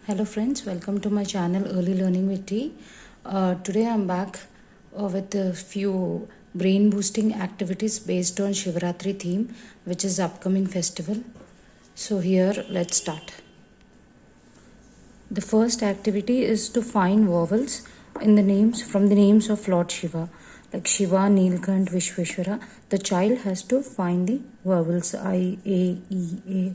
Hello friends, welcome to my channel Early Learning with T. Today I'm back with a few brain boosting activities based on Shivaratri theme, which is upcoming festival. So here let's start. The first activity is to find vowels in the names from the names of Lord Shiva, like Shiva, Nilkant, Vishweshwara. The child has to find the vowels I, A, E, A.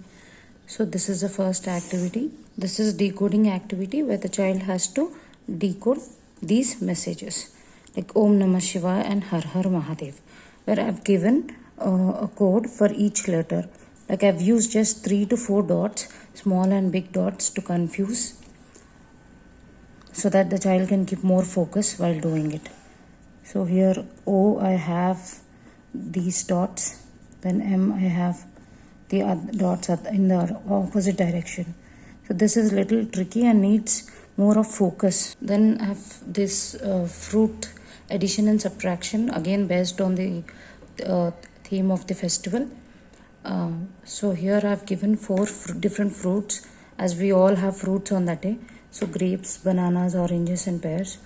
So this is the first activity. This is decoding activity where the child has to decode these messages like Om Namah Shivaya and Har Har Mahadev, where I've given a code for each letter. Like I've used just 3 to 4 dots, small and big dots, to confuse so that the child can keep more focus while doing it. So here O, I have these dots, then M, I have the other dots in the opposite direction. So this is little tricky and needs more of focus. Then I have this fruit addition and subtraction, again based on the theme of the festival. So here I have given 4 different fruits, as we all have fruits on that day. So grapes, bananas, oranges and pears.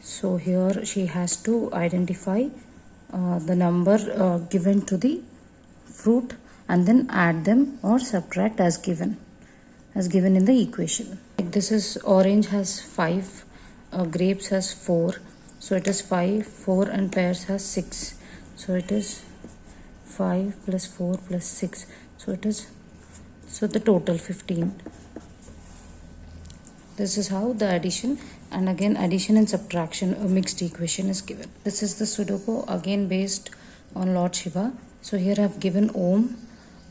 So here she has to identify the number given to the fruit and then add them or subtract as given in the equation. Like this is orange has 5, grapes has 4, so it is 5, 4 and pears has 6, so it is 5 plus 4 plus 6, so it is, so the total 15. This is how the addition and again addition and subtraction, a mixed equation is given. This is the Sudoku, again based on Lord Shiva. So here I have given Om,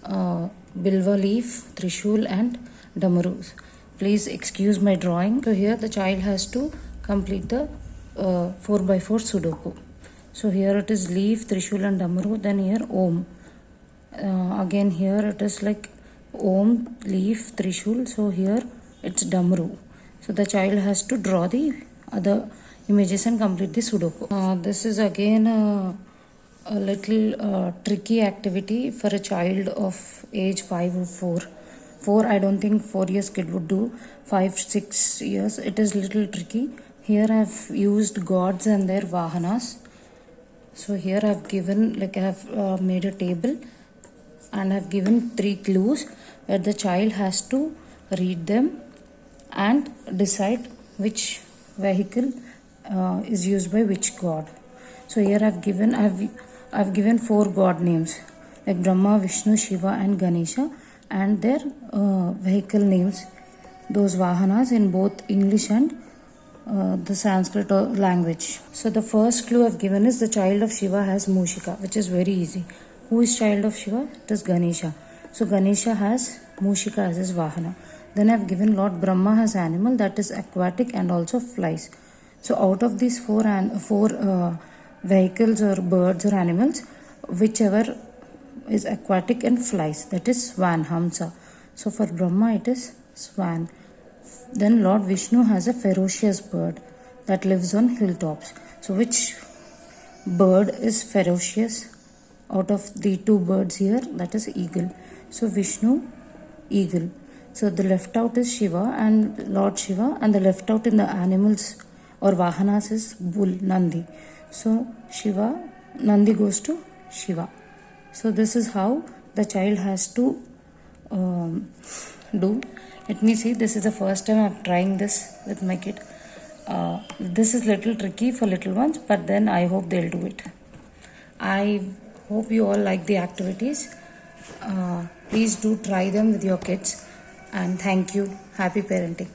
Bilva leaf, Trishul and Damarus. Please excuse my drawing. So here the child has to complete the 4x4 Sudoku. So here it is leaf, Trishul and Damaru. Then here Om. Again here it is like Om, leaf, Trishul. So here it's Damaru. So the child has to draw the other images and complete the Sudoku. This is again a little tricky activity for a child of age 5 or 4. 4, I don't think 4 years kid would do. 5, 6 years, it is little tricky. Here I have used gods and their vahanas. So here I have given, like I have made a table and I have given 3 clues where the child has to read them and decide which vehicle is used by which god. So here I've given 4 god names like Brahma, Vishnu, Shiva and Ganesha, and their vehicle names, those vahanas, in both English and the Sanskrit language. So the first clue I've given is the child of Shiva has Mushika, which is very easy. Who is child of Shiva? It is Ganesha. So Ganesha has Mushika as his vahana. Then I've given Lord Brahma has animal, that is aquatic and also flies. So out of these 4 vehicles or birds or animals, whichever is aquatic and flies, that is swan, Hamsa. So for Brahma it is swan. Then Lord Vishnu has a ferocious bird that lives on hilltops. So which bird is ferocious out of the 2 birds here? That is eagle. So Vishnu, eagle. So the left out is Shiva and Lord Shiva, and the left out in the animals or vahanas is bull, Nandi. So Shiva, Nandi goes to Shiva. So this is how the child has to do. Let me see, this is the first time I'm trying this with my kid. This is little tricky for little ones, but then I hope they'll do it. I hope you all like the activities. Please do try them with your kids, and thank you. Happy parenting.